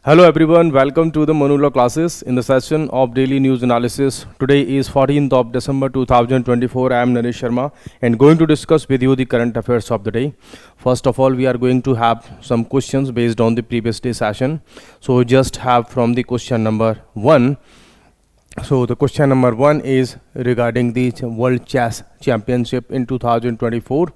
Hello everyone, welcome to the Manula classes in the session of daily news analysis. Today is 14th of December 2024. I am Naresh Sharma and going to discuss with you the current affairs of the day. First of all, we are going to have some questions based on the previous day session. So just have from the question number 1. So the question number 1 is regarding the World Chess Championship in 2024.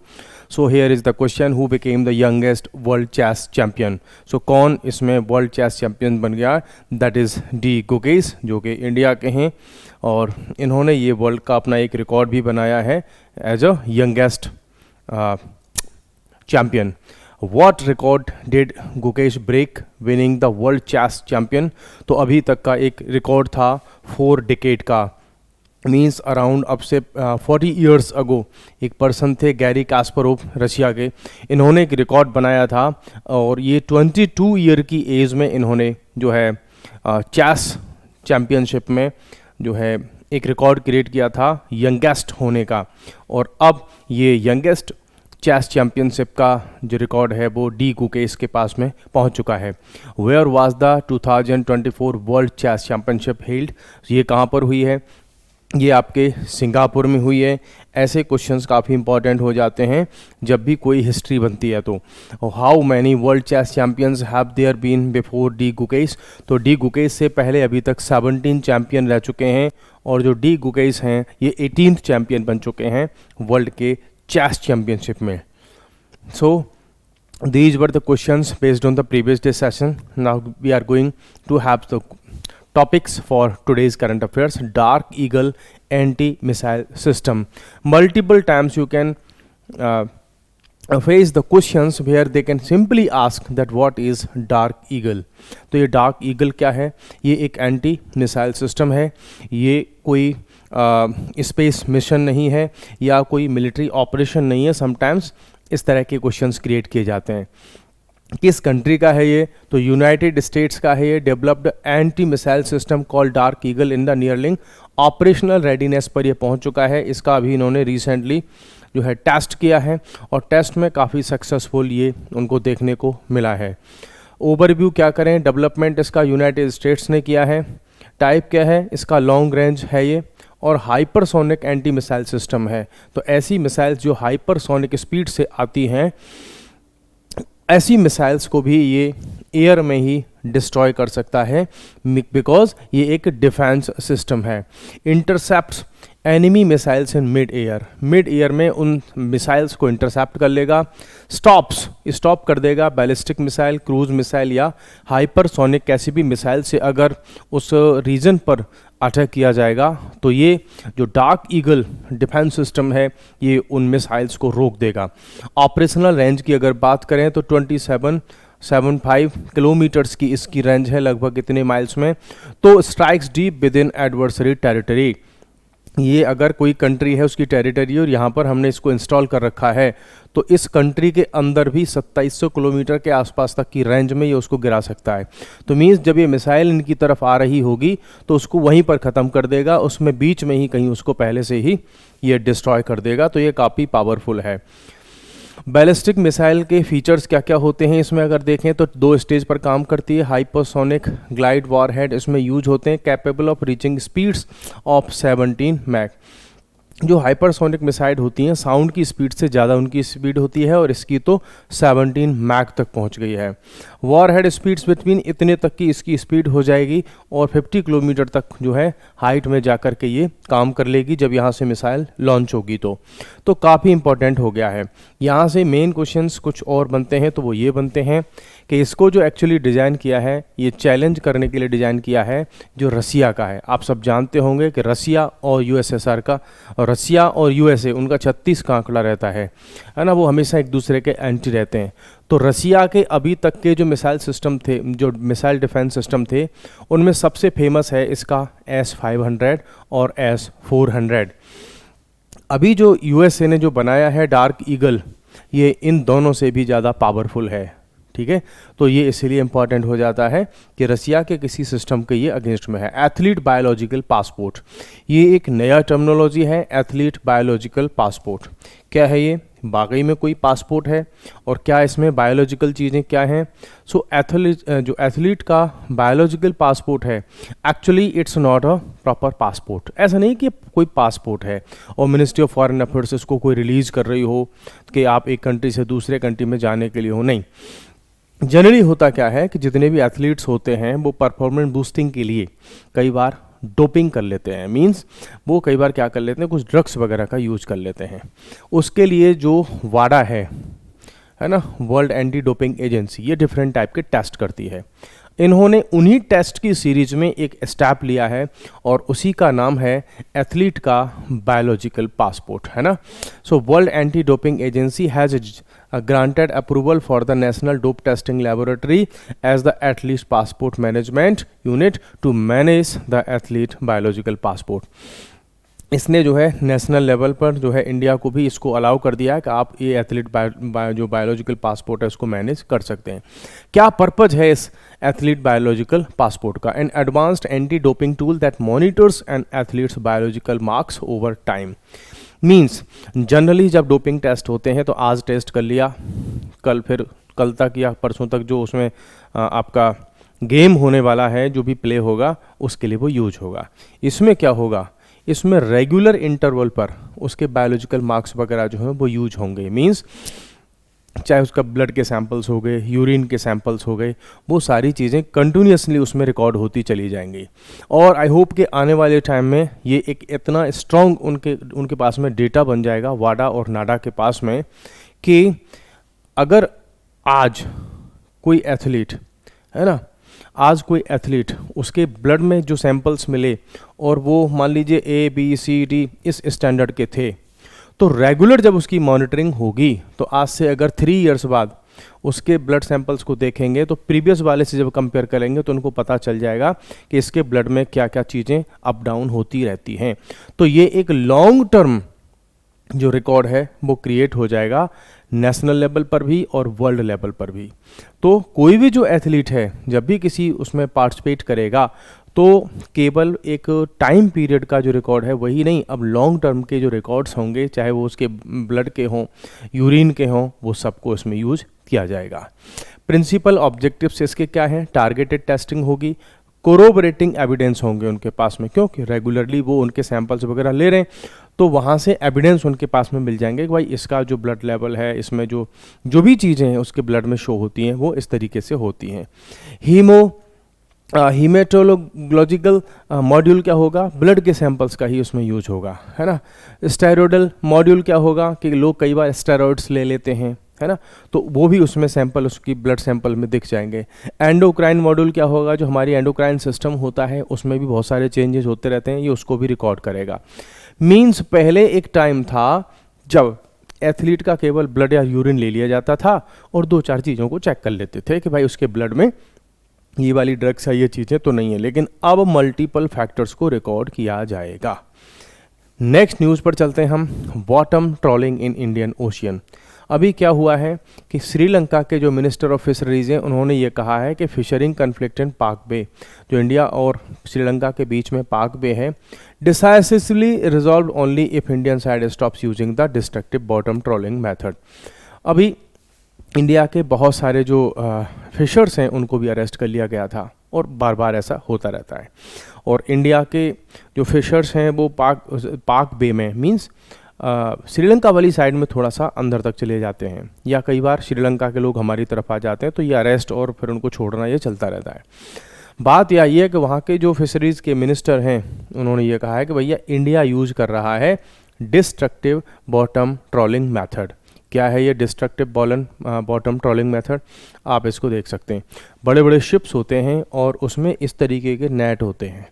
So here is the question, who became the youngest world chess champion? So कौन इसमें world chess champion बन गया? That is D Gukesh, जो कि India के हैं और इन्होंने ये वर्ल्ड का अपना एक रिकॉर्ड भी बनाया है as a youngest champion. What record did Gukesh break winning the world chess champion? तो अभी तक का एक रिकॉर्ड था 4 डिकेड का, मीन्स अराउंड अब से 40 ईयर्स अगो एक पर्सन थे गैरी कास्परोव रशिया के. इन्होंने एक रिकॉर्ड बनाया था और ये 22 ईयर की एज में इन्होंने जो है चेस चैम्पियनशिप में जो है एक रिकॉर्ड क्रिएट किया था यंगेस्ट होने का. और अब ये यंगेस्ट चेस चैम्पियनशिप का जो रिकॉर्ड है वो डी गुकेश के पास में पहुंच चुका है. Where was the 2024 world chess championship held? ये कहाँ पर हुई है? ये आपके सिंगापुर में हुई है. ऐसे क्वेश्चंस काफ़ी इंपॉर्टेंट हो जाते हैं जब भी कोई हिस्ट्री बनती है. तो how many world chess champions have there been before D Gukesh? तो डी गुकेश से पहले अभी तक 17 चैम्पियन रह चुके हैं और जो डी गुकेश हैं ये 18th चैम्पियन बन चुके हैं वर्ल्ड के चेस चैम्पियनशिप में. सो these were the questions based on the previous day session. Now we are going to have the topics for today's current affairs. Dark Eagle anti-missile system. Multiple times you can face the questions where they can simply ask that what is Dark Eagle. तो ये Dark Eagle क्या है? ये एक anti missile system है. ये कोई space mission नहीं है या कोई मिलिट्री ऑपरेशन नहीं है. समटाइम्स इस तरह के क्वेश्चंस क्रिएट किए जाते हैं. किस कंट्री का है ये? तो यूनाइटेड स्टेट्स का है ये. Developed anti missile system called Dark Eagle in the nearing operational readiness पर ये पहुंच चुका है. इसका अभी इन्होंने रिसेंटली जो है टेस्ट किया है और टेस्ट में काफ़ी सक्सेसफुल ये उनको देखने को मिला है. ओवरव्यू क्या करें? डेवलपमेंट इसका यूनाइटेड स्टेट्स ने किया है. टाइप क्या है इसका? लॉन्ग रेंज है ये और हाइपरसोनिक एंटी मिसाइल सिस्टम है. तो ऐसी मिसाइल्स जो हाइपरसोनिक स्पीड से आती हैं, ऐसी मिसाइल्स को भी ये एयर में ही डिस्ट्रॉय कर सकता है बिकॉज ये एक डिफेंस सिस्टम है. Intercept enemy missiles in mid air में उन मिसाइल्स को इंटरसेप्ट कर लेगा. स्टॉप कर देगा बैलिस्टिक मिसाइल, क्रूज मिसाइल या हाइपरसोनिक कैसी भी मिसाइल से अगर उस रीजन पर अटैक किया जाएगा तो ये जो डार्क ईगल डिफेंस सिस्टम है ये उन मिसाइल्स को रोक देगा. ऑपरेशनल रेंज की अगर बात करें तो 27.75 किलोमीटर्स की इसकी रेंज है, लगभग इतने माइल्स में. तो strikes deep with in adversary territory. ये अगर कोई कंट्री है उसकी टेरिटरी और यहाँ पर हमने इसको इंस्टॉल कर रखा है तो इस कंट्री के अंदर भी 2700 किलोमीटर के आसपास तक की रेंज में ये उसको गिरा सकता है. तो मीन्स जब ये मिसाइल इनकी तरफ आ रही होगी तो उसको वहीं पर ख़त्म कर देगा, उसमें बीच में ही कहीं उसको पहले से ही ये डिस्ट्रॉय कर देगा. तो ये काफ़ी पावरफुल है. बैलिस्टिक मिसाइल के फीचर्स क्या क्या होते हैं इसमें अगर देखें तो 2 स्टेज पर काम करती है. हाइपरसोनिक ग्लाइड वॉरहेड इसमें यूज होते हैं, capable of reaching speeds of 17 Mach. जो हाइपरसोनिक मिसाइल होती हैं साउंड की स्पीड से ज़्यादा उनकी स्पीड होती है और इसकी तो 17 मैक तक पहुंच गई है. वॉरहेड स्पीड्स बिटवीन इतने तक की इसकी स्पीड हो जाएगी और 50 किलोमीटर तक जो है हाइट में जाकर के ये काम कर लेगी जब यहाँ से मिसाइल लॉन्च होगी. तो काफ़ी इंपॉर्टेंट हो गया है. यहाँ से मेन क्वेश्चंस कुछ और बनते हैं तो वो ये बनते हैं कि इसको जो एक्चुअली डिज़ाइन किया है ये चैलेंज करने के लिए डिज़ाइन किया है जो रसिया का है. आप सब जानते होंगे कि रसिया और यूएसएसआर का, रसिया और यूएसए उनका 36 का आंकड़ा रहता है ना. वो हमेशा एक दूसरे के एंटी रहते हैं. तो रसिया के अभी तक के जो मिसाइल सिस्टम थे, जो मिसाइल डिफेंस सिस्टम थे, उनमें सबसे फेमस है इसका S-500 और S-400. अभी जो यूएसए ने जो बनाया है डार्क ईगल, ये इन दोनों से भी ज़्यादा पावरफुल है. ठीक है, तो ये इसीलिए इंपॉर्टेंट हो जाता है कि रसिया के किसी सिस्टम के ये अगेंस्ट में है. एथलीट बायोलॉजिकल पासपोर्ट, ये एक नया टर्मिनोलॉजी है. एथलीट बायोलॉजिकल पासपोर्ट क्या है? ये वाकई में कोई पासपोर्ट है और क्या इसमें बायोलॉजिकल चीज़ें क्या हैं। सो जो एथलीट का बायोलॉजिकल पासपोर्ट है, actually it's not a proper passport. ऐसा नहीं कि कोई पासपोर्ट है और मिनिस्ट्री ऑफ फॉरेन अफेयर्स इसको कोई रिलीज़ कर रही हो कि आप एक कंट्री से दूसरे कंट्री में जाने के लिए हो, नहीं। जनरली होता क्या है कि जितने भी एथलीट्स होते हैं वो परफॉर्मेंस बूस्टिंग के लिए कई बार डोपिंग कर लेते हैं। मींस वो कई बार क्या कर लेते हैं, कुछ ड्रग्स वगैरह का यूज कर लेते हैं। उसके लिए जो वाडा है ना, वर्ल्ड एंटी डोपिंग एजेंसी, ये डिफरेंट टाइप के टेस्ट करती है। इन्होंने उन्हीं टेस्ट की सीरीज में एक स्टेप लिया है और उसी का नाम है एथलीट का बायोलॉजिकल पासपोर्ट, है ना। So world anti doping agency has granted approval for the National Dope Testing Laboratory as the Athlete Passport Management Unit to manage the athlete biological passport। इसने जो है नेशनल लेवल पर जो है India को भी इसको अलाउ कर दिया है कि आप ये एथलीट जो बायोलॉजिकल पासपोर्ट है उसको मैनेज कर सकते हैं। क्या पर्पज है इस एथलीट बायोलॉजिकल पासपोर्ट का? N advanced anti doping tool that monitors N athletes biological marks over time. Means generally जब डोपिंग टेस्ट होते हैं तो आज टेस्ट कर लिया, कल तक या परसों तक जो उसमें आपका गेम होने वाला है, जो भी प्ले होगा उसके लिए वो यूज होगा। इसमें क्या होगा, इसमें रेगुलर इंटरवल पर उसके बायोलॉजिकल मार्क्स वगैरह जो हैं वो यूज होंगे। मीन्स चाहे उसका ब्लड के सैंपल्स हो गए, यूरिन के सैंपल्स हो गए, वो सारी चीज़ें कंटिन्यूसली उसमें रिकॉर्ड होती चली जाएंगी। और आई होप कि आने वाले टाइम में ये एक इतना स्ट्रॉन्ग उनके पास में डेटा बन जाएगा, वाडा और नाडा के पास में, कि अगर आज कोई एथलीट है ना, आज कोई एथलीट उसके ब्लड में जो सैंपल्स मिले और वो मान लीजिए ABCD इस स्टैंडर्ड के थे, तो रेगुलर जब उसकी मॉनिटरिंग होगी तो आज से अगर 3 इयर्स बाद उसके ब्लड सैंपल्स को देखेंगे तो प्रीवियस वाले से जब कंपेयर करेंगे तो उनको पता चल जाएगा कि इसके ब्लड में क्या क्या चीज़ें अप डाउन होती रहती हैं। तो ये एक लॉन्ग टर्म जो रिकॉर्ड है वो क्रिएट हो जाएगा नेशनल लेवल पर भी और वर्ल्ड लेवल पर भी। तो कोई भी जो एथलीट है जब भी किसी उसमें पार्टिसिपेट करेगा तो केवल एक टाइम पीरियड का जो रिकॉर्ड है वही नहीं, अब लॉन्ग टर्म के जो रिकॉर्ड्स होंगे, चाहे वो उसके ब्लड के हों, यूरिन के हों, वो सबको इसमें यूज किया जाएगा। प्रिंसिपल ऑब्जेक्टिव्स इसके क्या हैं? टारगेटेड टेस्टिंग होगी, कोरोबरेटिंग एविडेंस होंगे उनके पास में, क्योंकि रेगुलरली वो उनके सैंपल्स वगैरह ले रहे हैं तो वहाँ से एविडेंस उनके पास में मिल जाएंगे कि भाई इसका जो ब्लड लेवल है, इसमें जो भी चीज़ें हैं उसके ब्लड में शो होती हैं वो इस तरीके से होती हैं। हीमेटोलॉजिकल मॉड्यूल क्या होगा? ब्लड के सैंपल्स का ही उसमें यूज होगा, है ना। स्टेरॉयडल मॉड्यूल क्या होगा कि लोग कई बार स्टेरॉइड्स ले लेते हैं, है ना, तो वो भी उसमें सैंपल उसकी ब्लड सैंपल में दिख जाएंगे। एंडोक्राइन मॉड्यूल क्या होगा? जो हमारी एंडोक्राइन सिस्टम होता है उसमें भी बहुत सारे चेंजेस होते रहते हैं, ये उसको भी रिकॉर्ड करेगा। मीन्स पहले एक टाइम था जब एथलीट का केवल ब्लड या यूरिन ले लिया जाता था और 2-4 चीज़ों को चेक कर लेते थे कि भाई उसके ब्लड में ये वाली ड्रग्स है, ये चीज़ें तो नहीं है, लेकिन अब मल्टीपल फैक्टर्स को रिकॉर्ड किया जाएगा। नेक्स्ट न्यूज़ पर चलते हैं हम। Bottom trawling in Indian ocean. अभी क्या हुआ है कि श्रीलंका के जो मिनिस्टर ऑफ फिशरीज हैं उन्होंने ये कहा है कि फिशरिंग कन्फ्लिक्ट इन पाक बे, जो इंडिया और श्रीलंका के बीच में पाक बे है, decisively resolve only if Indian side stops using the destructive bottom trawling method. अभी इंडिया के बहुत सारे जो फिशर्स हैं उनको भी अरेस्ट कर लिया गया था और बार बार ऐसा होता रहता है। और इंडिया के जो फिशर्स हैं वो पाक बे में, मींस श्रीलंका वाली साइड में थोड़ा सा अंदर तक चले जाते हैं, या कई बार श्रीलंका के लोग हमारी तरफ आ जाते हैं, तो ये अरेस्ट और फिर उनको छोड़ना ये चलता रहता है। बात यह है कि वहाँ के जो फिशरीज़ के मिनिस्टर हैं उन्होंने ये कहा है कि भैया इंडिया यूज कर रहा है डिस्ट्रक्टिव बॉटम ट्रॉलिंग मेथड। क्या है ये डिस्ट्रक्टिव बॉटम ट्रॉलिंग मेथड? आप इसको देख सकते हैं, बड़े बड़े शिप्स होते हैं और उसमें इस तरीके के नेट होते हैं,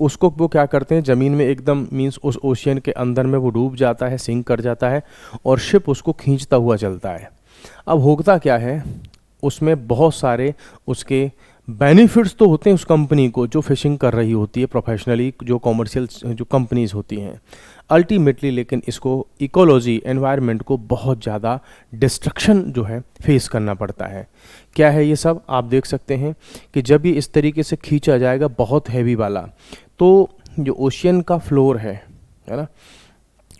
उसको वो क्या करते हैं ज़मीन में एकदम, मींस उस ओशियन के अंदर में वो डूब जाता है, सिंक कर जाता है और शिप उसको खींचता हुआ चलता है। अब होता क्या है, उसमें बहुत सारे उसके बेनिफिट्स तो होते हैं उस कंपनी को जो फिशिंग कर रही होती है प्रोफेशनली, जो कॉमर्शियल जो कंपनीज होती हैं अल्टीमेटली, लेकिन इसको इकोलॉजी एनवायरनमेंट को बहुत ज़्यादा डिस्ट्रक्शन जो है फेस करना पड़ता है। क्या है ये सब? आप देख सकते हैं कि जब ये इस तरीके से खींचा जाएगा बहुत हैवी वाला, तो जो ओशियन का फ्लोर है ना,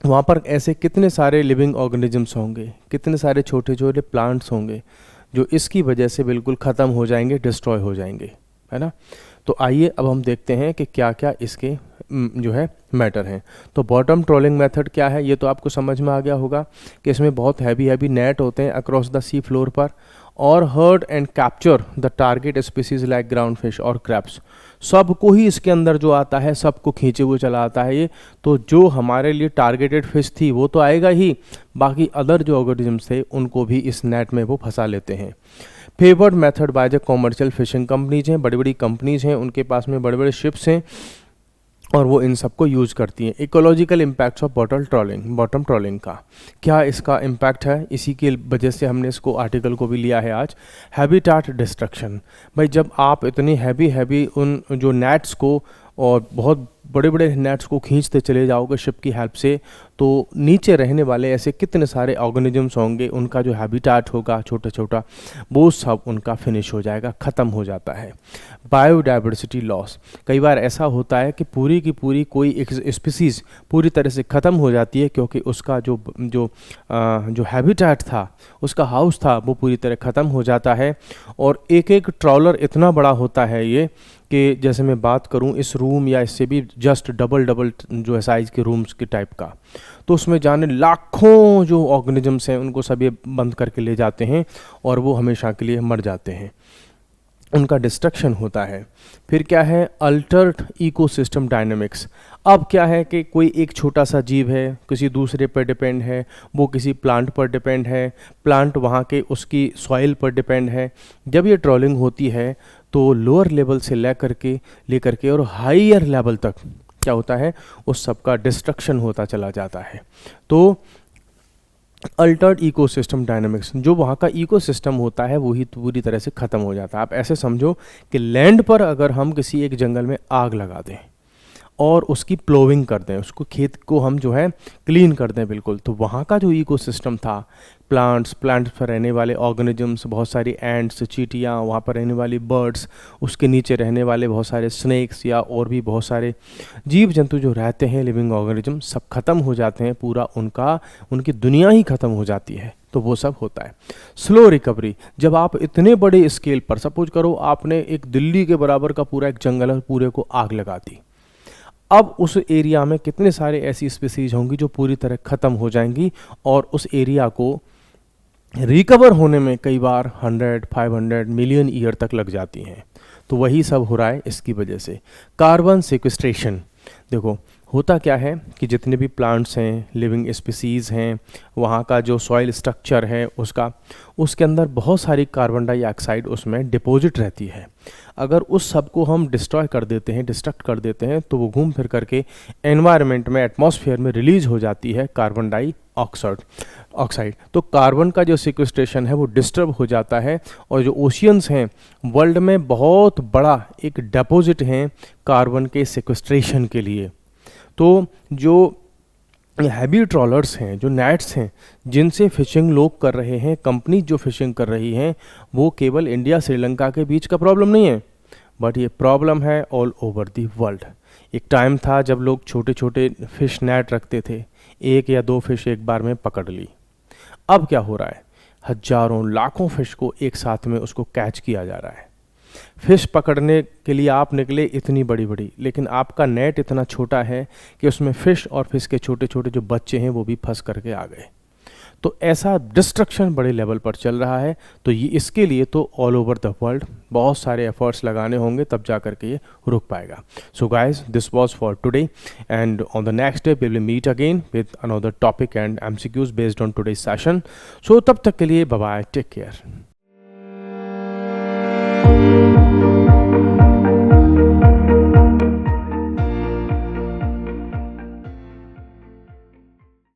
वहाँ पर ऐसे कितने सारे लिविंग ऑर्गेनिजम्स होंगे, कितने सारे छोटे छोटे प्लांट्स होंगे जो इसकी वजह से बिल्कुल ख़त्म हो जाएंगे, डिस्ट्रॉय हो जाएंगे, है ना। तो आइए अब हम देखते हैं कि क्या क्या इसके जो है मैटर हैं। तो बॉटम ट्रोलिंग मेथड क्या है, ये तो आपको समझ में आ गया होगा कि इसमें बहुत हैवी नेट होते हैं अक्रॉस द सी फ्लोर पर, और heard and capture the target species like ground fish और क्रैब्स। सबको ही इसके अंदर जो आता है सबको खींचे हुए चला आता है ये। तो जो हमारे लिए टारगेटेड फिश थी वो तो आएगा ही, बाकी अदर जो ऑर्गेनिजम्स थे उनको भी इस नेट में वो फंसा लेते हैं। Favoured method by the commercial fishing companies हैं, बड़ी बड़ी कंपनीज हैं, उनके पास में बड़े बड़े शिप्स हैं और वो इन सबको यूज़ करती हैं। Ecological impacts of bottom trawling का क्या इसका इम्पैक्ट है, इसी की वजह से हमने इसको आर्टिकल को भी लिया है आज। हैबिटाट डिस्ट्रक्शन, भाई जब आप इतनी हैवी उन जो नेट्स को और बहुत बड़े बड़े नेट्स को खींचते चले जाओगे शिप की हेल्प से, तो नीचे रहने वाले ऐसे कितने सारे ऑर्गेनिजम्स होंगे, उनका जो हैबिटाट होगा छोटा छोटा, वो सब उनका फिनिश हो जाएगा, ख़त्म हो जाता है। बायोडाइवर्सिटी लॉस, कई बार ऐसा होता है कि पूरी की पूरी कोई एक स्पीसीज़ पूरी तरह से ख़त्म हो जाती है क्योंकि उसका जो हैबिटाट था, उसका हाउस था, वो पूरी तरह ख़त्म हो जाता है। और एक एक ट्रॉलर इतना बड़ा होता है ये कि जैसे मैं बात करूं इस रूम या इससे भी जस्ट डबल जो है साइज़ के रूम्स के टाइप का, तो उसमें जाने लाखों जो ऑर्गेनिजम्स हैं उनको सब ये बंद करके ले जाते हैं और वो हमेशा के लिए मर जाते हैं, उनका डिस्ट्रक्शन होता है। फिर क्या है, अल्टर्ड इकोसिस्टम डायनामिक्स। अब क्या है कि कोई एक छोटा सा जीव है, किसी दूसरे पर डिपेंड है, वो किसी प्लांट पर डिपेंड है, प्लांट वहाँ के उसकी सॉइल पर डिपेंड है। जब ये ट्रॉलिंग होती है तो लोअर लेवल से लेकर के और हायर लेवल तक क्या होता है, उस सब का डिस्ट्रक्शन होता चला जाता है। तो अल्टर्ड इकोसिस्टम डायनामिक्स, जो वहाँ का इकोसिस्टम होता है वही पूरी तरह से ख़त्म हो जाता है। आप ऐसे समझो कि लैंड पर अगर हम किसी एक जंगल में आग लगा दें और उसकी प्लोविंग कर दें, उसको खेत को हम जो है क्लीन कर दें बिल्कुल, तो वहाँ का जो इकोसिस्टम था, प्लांट्स पर रहने वाले ऑर्गेनिजम्स, बहुत सारी एंट्स, चींटियाँ, वहाँ पर रहने वाली बर्ड्स, उसके नीचे रहने वाले बहुत सारे स्नेक्स या और भी बहुत सारे जीव जंतु जो रहते हैं लिविंग ऑर्गेनिज्म, सब ख़त्म हो जाते हैं, पूरा उनकी दुनिया ही ख़त्म हो जाती है। तो वो सब होता है। स्लो रिकवरी, जब आप इतने बड़े स्केल पर, सपोज करो आपने एक दिल्ली के बराबर का पूरा एक जंगल है, पूरे को आग लगा दी, अब उस एरिया में कितने सारे ऐसी स्पीसीज होंगी जो पूरी तरह ख़त्म हो जाएंगी और उस एरिया को रिकवर होने में कई बार 100-500 मिलियन ईयर तक लग जाती हैं। तो वही सब हो रहा है इसकी वजह से। कार्बन सिक्वेस्ट्रेशन, देखो होता क्या है कि जितने भी प्लांट्स हैं, लिविंग स्पीसीज़ हैं, वहाँ का जो सॉइल स्ट्रक्चर है उसके अंदर बहुत सारी कार्बन डाइऑक्साइड उसमें डिपॉजिट रहती है। अगर उस सब को हम डिस्ट्रॉक्ट कर देते हैं तो वो घूम फिर करके एनवायरनमेंट में, एटमॉस्फेयर में रिलीज हो जाती है कार्बन डाइऑक्साइड। तो कार्बन का जो सिक्वेस्ट्रेशन है वो डिस्टर्ब हो जाता है और जो ओशियंस हैं वर्ल्ड में बहुत बड़ा एक डिपॉजिट हैं कार्बन के सिक्वेस्ट्रेशन के लिए। तो जो हैवी ट्रॉलर्स हैं, जो नेट्स हैं जिनसे फिशिंग लोग कर रहे हैं, कंपनी जो फिशिंग कर रही हैं, वो केवल इंडिया श्रीलंका के बीच का प्रॉब्लम नहीं है, बट ये प्रॉब्लम है ऑल ओवर दी वर्ल्ड। एक टाइम था जब लोग छोटे छोटे फिश नेट रखते थे, 1 या 2 फिश एक बार में पकड़ ली। अब क्या हो रहा है, हजारों लाखों फिश को एक साथ में उसको कैच किया जा रहा है। फिश पकड़ने के लिए आप निकले इतनी बड़ी बड़ी, लेकिन आपका नेट इतना छोटा है कि उसमें फिश और फिश के छोटे छोटे जो बच्चे हैं वो भी फंस करके आ गए। तो ऐसा डिस्ट्रक्शन बड़े लेवल पर चल रहा है। तो ये इसके लिए तो ऑल ओवर द वर्ल्ड बहुत सारे एफर्ट्स लगाने होंगे, तब जा करके ये रुक पाएगा। So guys, this was for today and on the next day we will meet again with another topic and MCQs based on today's session. So तब तक के लिए बाय बाय, टेक केयर।